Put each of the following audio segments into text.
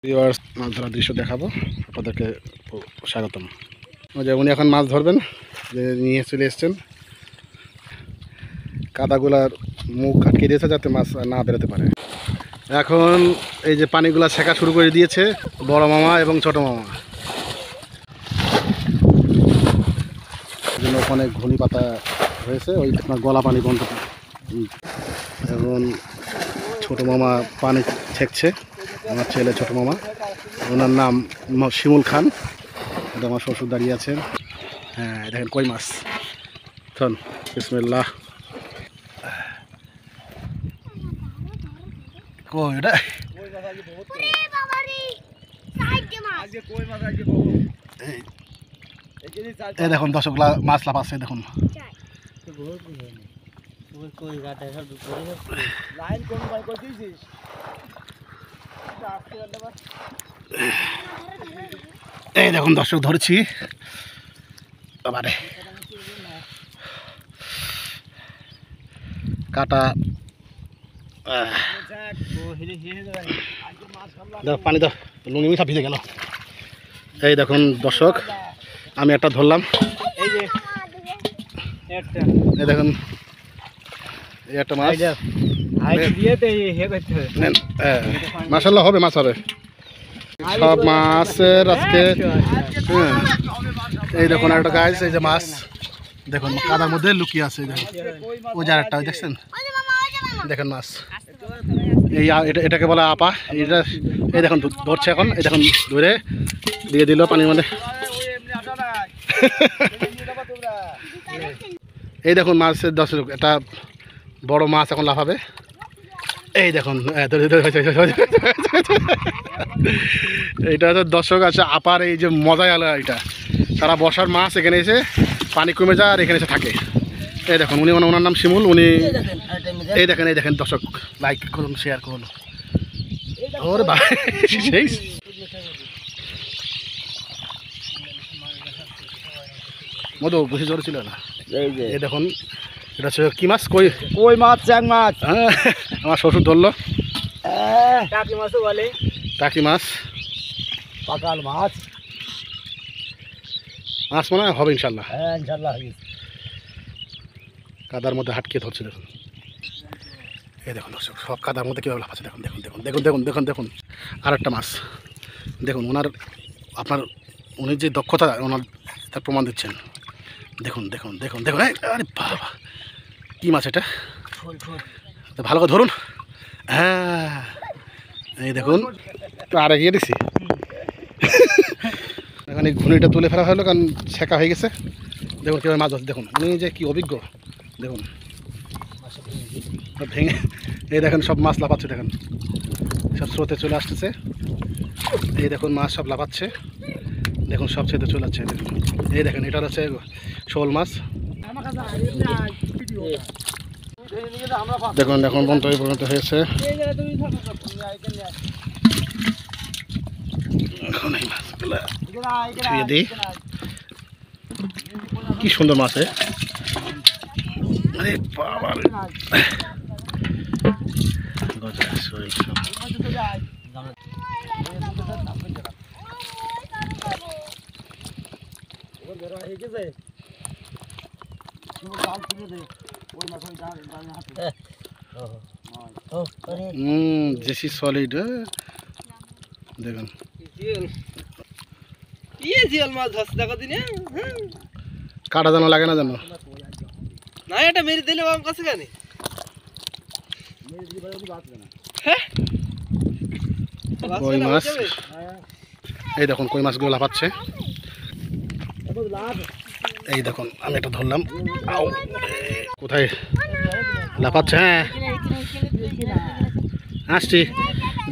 Viewers, মাছ ধরার দৃশ্য দেখাবো আপনাদেরকে। স্বাগতম। ওই যে উনি এখন মাছ ধরবেন, যে নিয়ে চলে এসছেন। কাদাগুলার মুখ আটকে দিয়েছে যাতে মাছ না বেরোতে পারে। এখন এই যে পানিগুলা ছেঁকা শুরু করে দিয়েছে বড় মামা এবং ছোট মামা। ওখানে ঘূর্ণি পাতা হয়েছে, ওই আপনার গলা পানি বন্ধ। এখন ছোট মামা পানি ছেঁকছে, আমার ছেলে ছোট মামা, ওনার নাম শিমুল খান। এটা আমার শ্বশুর দাঁড়িয়ে আছেন। হ্যাঁ, দেখেন কই মাছ। শোন, বিসমিল্লাহ। কই এটা? এই দেখুন দর্শকগুলা মাছ লাফাচ্ছে, দেখুন। এই দেখুন দর্শক, ধরছি আবারে কাটা। পানি দাও, লুঙ্গি মিঠা ভিজে গেল। এই দেখুন দর্শক, আমি একটা ধরলাম। এই দেখুন, এই একটা মাছ। মাশাআল্লাহ, হবে মাছ, হবে সব মাছের আজকে। এই দেখুন একটা গাছ, এই যে মাছ দেখুন কাদার মধ্যে লুকিয়ে আছে। ওই যে আরেকটা, দেখছেন? দেখেন মাছ, এই এটাকে বলে আপা। এটা এই দেখুন ধরছে এখন, এই দেখুন ধরে দিয়ে দিল পানির মধ্যে। এই দেখুন মাছের দর্শক, একটা বড় মাছ এখন লাফাবে। এই দেখুন এইটা হচ্ছে দর্শক আছে আপার এই যে মজাই আলো। এটা সারা বর্ষার মাছ এখানে এসে পানি কমে যায় আর এখানে এসে থাকে। এই দেখুন উনি, ওনার নাম শিমুল। উনি এই দেখেন দর্শক, লাইক করুন, শেয়ার করুন। ওর ভাই সেই মধু বেশি জোর ছিল না। এই দেখুন এটা হচ্ছে কি মাছ? কই মাছ, চ্যাং মাছ। হ্যাঁ, আমার শ্বশুর ধরলো। টাকি মাছও বলে, টাকি মাছ, পাকাল মাছ। মাছ মনে হয় হবে ইনশাল্লাহ। হ্যাঁ ইনশাল্লাহ। কাদার মধ্যে হাটকে ধরছে, দেখুন। এই দেখুন দর্শক, সব কাদার মধ্যে কীভাবে লাফাচ্ছে, দেখুন দেখুন দেখুন দেখুন দেখুন দেখুন দেখুন। আর একটা মাছ দেখুন, আপনার উনি যে দক্ষতা, ওনার তার প্রমাণ দিচ্ছেন। দেখুন দেখুন দেখুন দেখুন। আরে বাবা, কী মাছ এটা? ভালো করে ধরুন। হ্যাঁ, এই দেখুন, আর এগিয়ে দিচ্ছি। এখন এই ঘুনিটা তুলে ফেলা হলো, কারণ ছেঁকা হয়ে গেছে। দেখুন কীভাবে মাছ আছে, দেখুন উনি যে কি অভিজ্ঞ। দেখুন ভেঙে, এই দেখেন সব মাছ লাফাচ্ছে, দেখেন সব স্রোতে চলে আসতেছে। এই দেখুন মাছ সব লাফাচ্ছে, দেখুন সব ছেদে চলে যাচ্ছে। এই দেখেন এটা হচ্ছে শোল মাছ। দেখুন এখন পরিণত হয়েছে। এখন এই মাছগুলা ধুয়ে দিই। কি সুন্দর মাছ! আরে বাবা, জেসি সলিড। দেখুন কাটা যেন লাগে না, যেন না। এটা মেরে দিলে আমার কাছে কেন? কই মাছ, এই দেখুন কই মাছগুলো লাফাচ্ছে। এই দেখুন আমি একটা ধরলাম, কোথায় লাফাচ্ছে। হ্যাঁ আসছি,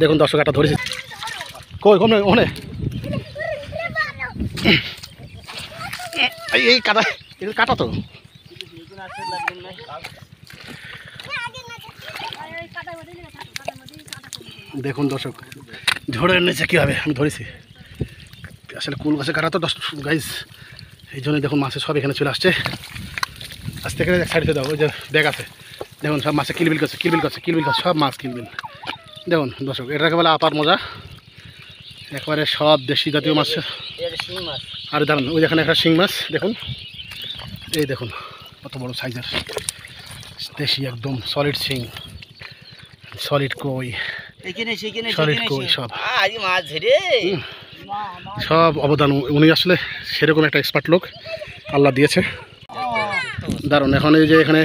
দেখুন দর্শক একটা ধরেছি। কই কমনে ওখানে এই কাটা, এটা কাটা তো। দেখুন দর্শক ঝড়ে এনেছে কীভাবে, আমি ধরেছি। আসলে কুল গাছে কাটা তো গাইস, এই জন্যই দেখুন মাছের সব এখানে চলে আসছে। আস্তে করে সাইডে দাও, ওই যে ব্যাগ আছে, দেখুন সব মাছে কিলবিল করছে, কিলবিল করছে, কিলবিল করছে, সব মাছ কিলবিল। দেখুন দর্শক, এটাকে বলে আপার মজা। একবারে সব দেশি জাতীয় মাছ। আর দাঁড়ান, ওই যেখানে একটা শিং মাছ দেখুন, এই দেখুন কত বড় সাইজের দেশি একদম সলিড শিং, সলিড কই, সলিড কই সব সব অবদান। উনি আসলে সেরকম একটা এক্সপার্ট লোক আল্লাহ দিয়েছে। দারুণ। এখন এই যে এখানে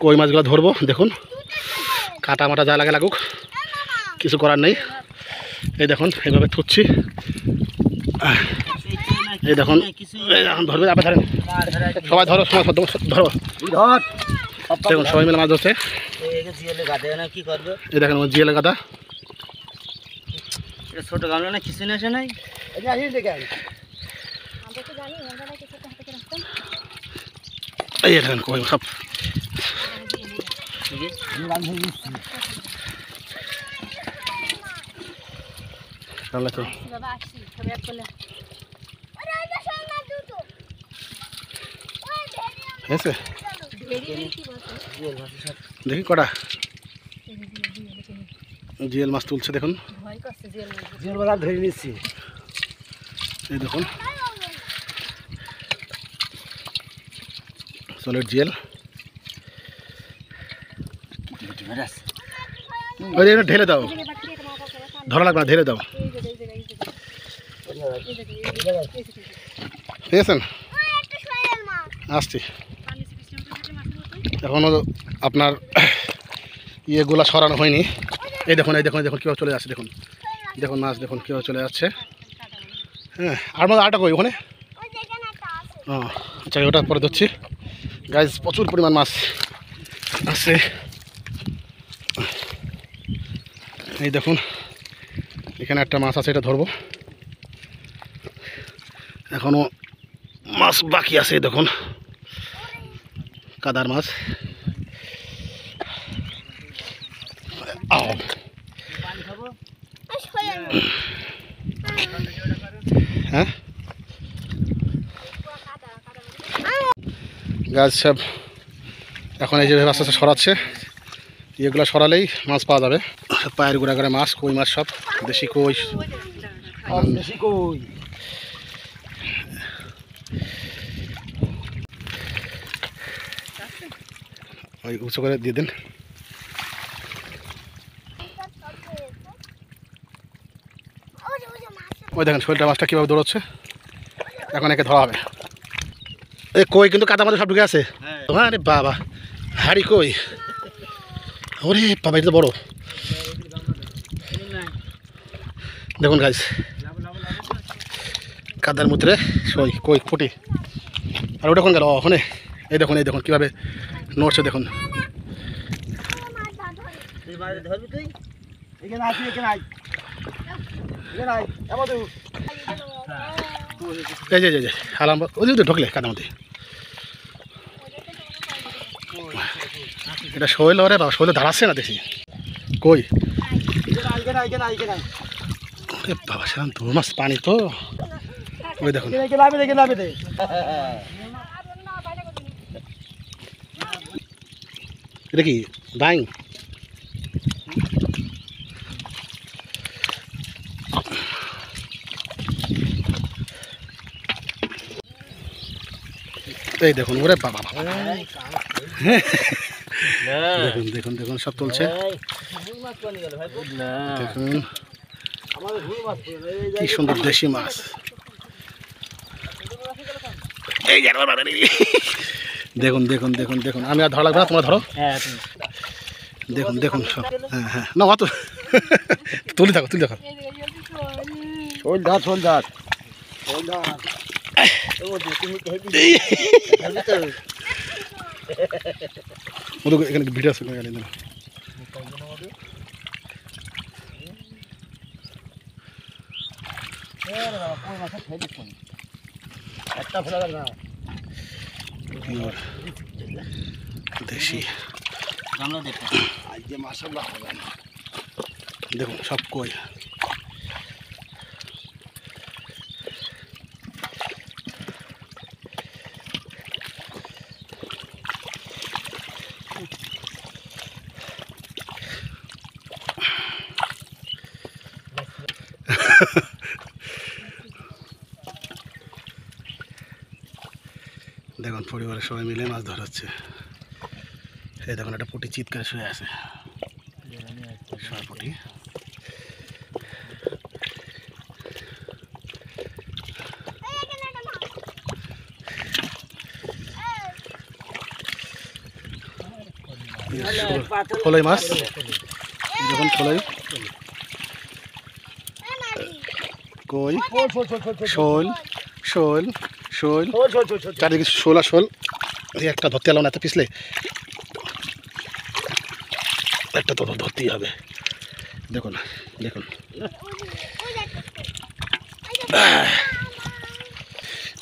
কই মাছগুলো ধরবো, দেখুন কাটা মাটা যা লাগে লাগুক, কিছু করার নেই। এই দেখুন এইভাবে থুচ্ছি, এই দেখুন এখন ধরবে, আপনি ধরেন সবাই, ধরো সময় ধরো, দেখুন সবাই মিলে মাছ ধরছে। এই দেখেন জিয়ালে গাদা, ছোট গামলা না কিছু না, আসে নাই। এই দেখেন কই সব। তো হয়েছে, দেখি কটা জিএল মাছ তুলছে দেখুন, ধরে নিচ্ছি। এই দেখুন সলিড জিএল। ওই ঢেলে দাও, ধরা লাগবে না, ঢেলে দাও। পেয়েছেন? আসছি। এখনও আপনার ইয়েগুলা সরানো হয়নি। এই দেখুন, এই দেখুন, দেখুন কীভাবে চলে যাচ্ছে, দেখুন দেখুন মাছ দেখুন কীভাবে চলে যাচ্ছে। হ্যাঁ, আর মধ্যে আটা কই ওখানে। ও আচ্ছা, ওটা পরে ধরছি। গাইজ প্রচুর পরিমাণ মাছ আছে। এই দেখুন এখানে একটা মাছ আছে, এটা ধরবো। এখনও মাছ বাকি আছে, দেখুন কাদার মাছ। হ্যাঁ গাছ সব এখন এই যেভাবে আস্তে আস্তে সরাচ্ছে, এগুলো সরালেই মাছ পাওয়া যাবে। পায়ের গোড়া করে মাছ, কই মাছ সব দেশি কই, দেশি কই। ওই উঁচু করে দিয়ে দিন। ওই দেখেন শৈলটা মাছটা কীভাবে দৌড়চ্ছে, এখন একে ধরা হবে। এই কই কিন্তু কাদা মাঝে সব ঢুকে আছে। হ্যাঁ রে বাবা, হাড়ি কই, ওরে বাবা এটা তো বড়। দেখুন গাছ কাদার মধ্যে সই কই ফুটি। আর ওটা কোন গেল ওখানে? এই দেখুন, এই দেখুন কীভাবে নড়ছে, দেখুন এই যে আলাম ওই যে ঢুকলে কাদার মধ্যে। এটা শৈল, ওরে বাবা শৈলে দাঁড়াচ্ছে না দেখি কই। বাবা সেরকম দু মাস পানি তো, ওই দেখুন এটা কি ডাইং? এই দেখুন ওরে বাবা, দেখুন দেখুন দেখুন সব তুলছে, দেখুন কি সুন্দর দেশি মাছ। এই দেখুন দেখুন দেখুন দেখুন, আমি আর ধরা লাগবে না, তোমরা ধরো। দেখুন দেখুন সব, হ্যাঁ হ্যাঁ না অত তুলি থাকো, তুলি থাকো। এখানে ভিডিও আছে, দেশি দেখুন সব কই। দেখুন পরিবারের সবাই মিলে মাছ ধরা হচ্ছে। এই দেখুন একটা পুঁটি চিৎকার শুয়ে আছে, পুঁটি। ফলই মাছ, দেখুন ফলই, কই, শোল, শোল, শোল, চারিদিকে শোল আর শোল। একটা ধরতে এলাম না, এত পিছলে একটা তো ধরতেই হবে। দেখুন দেখুন,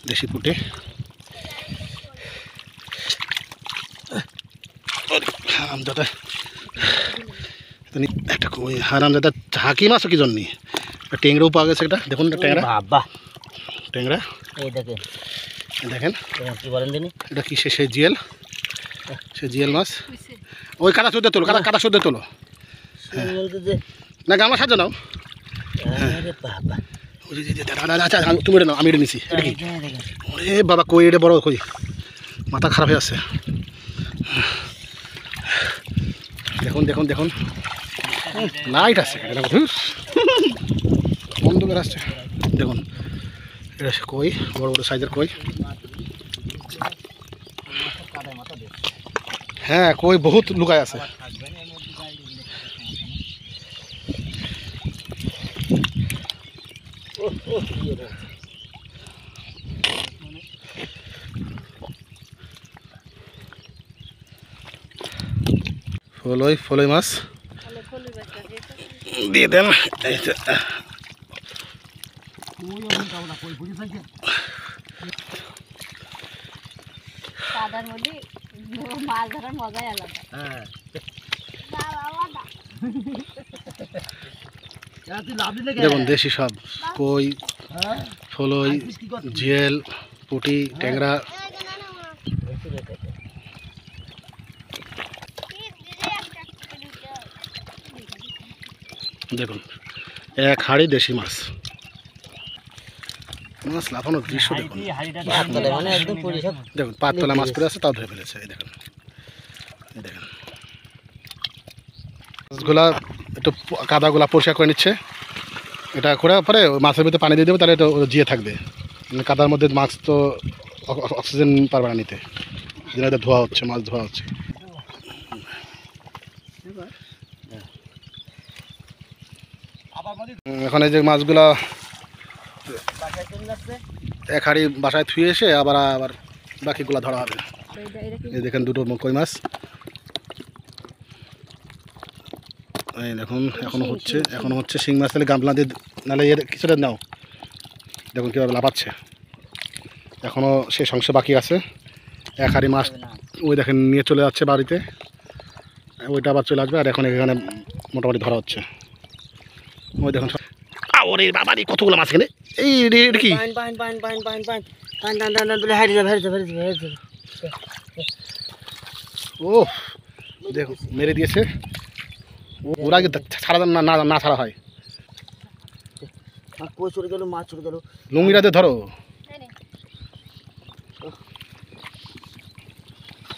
দেশি পুঁটি। হারামজাদা, একটা হারামজাদা ঝাঁকি মাছও কি জন্য, ট্যাংরাও পাওয়া গেছে। একটা দেখুন, ট্যাংরা, বাবা ট্যাংরা, এই দেখেন দেখেন কি বলেন দিনি, এটা কি সেই জিয়েল, সেই জিয়েল মাছ। ওই কাটা সদ্যে তোলো, কাটা সদ্যে তোলো। না গামলা সাজো নাও। বাবা আচ্ছা তুমি এটা নাও, আমি এটা নিছি। এটা কি? ওরে বাবা, কই এটা বড় কই, মাথা খারাপ হয়ে আছে। দেখুন দেখুন দেখুন, লাইট আছে, বন্ধ করে আসছে। দেখুন এটা কই, বড় বড় সাইজের কই। হ্যাঁ কই বহুত লুকায় আছে। ফলই মাছ দিয়ে দেন। কাদার মধ্যে মাছ ধরার মজাই আলাদা। দেখুন দেশি সব কই, ফলই, জিয়েল, পুঁটি, ট্যাংরা। দেখুন এক হাঁড়ি দেশি মাছ, মাছ লাফানোর দৃশ্য দেখুন। দেখুন পাততলা মাছ পড়ে আছে, তাও ধরে ফেলেছে। এই দেখুন, এই দেখুন মাছগুলা একটু কাদাগুলা পরিষ্কার করে নিচ্ছে। এটা করে পরে মাছের ভিতরে পানি দিয়ে দেবে, তাহলে এটা জিয়ে থাকবে। কাদার মধ্যে মাছ তো অক্সিজেন পারবে না নিতে, যেটা ধোয়া হচ্ছে, মাছ ধোয়া হচ্ছে। এখন এই যে মাছগুলা এক হাঁড়ি বাসায় থুয়ে এসে আবার বাকিগুলা ধরা হবে। এই দেখেন দুটো কই মাছ, এই দেখুন এখনো হচ্ছে শিং মাছ। তাহলে গামলা দিয়ে, নাহলে এর কিছুটা নাও। দেখুন কীভাবে লাফাচ্ছে, এখনও শেষ অংশ বাকি আছে। এক হাঁড়ি মাছ ওই দেখেন নিয়ে চলে যাচ্ছে বাড়িতে, ওইটা আবার চলে আসবে। আর এখন এখানে মোটামুটি ধরা হচ্ছে। ওই দেখুন, ওরে বাবারি কতগুলো মাছ এখানে। এই এটা কি? ও দেখো মেরে দিয়েছে। ওরা আগে ছাড়া না ছাড়া হয়। মাছ চলে গেল, লুঙ্গিটাতে ধরো।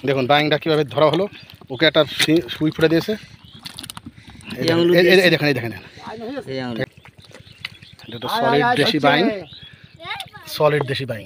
দেখুন বাইংটা কীভাবে ধরা হলো, ওকে একটা সুই ফুটে দিয়েছে। এই দেখেন, এই দেখেন, এটা তো সলিড দেশি বাইং, সলিড দেশি বাইং।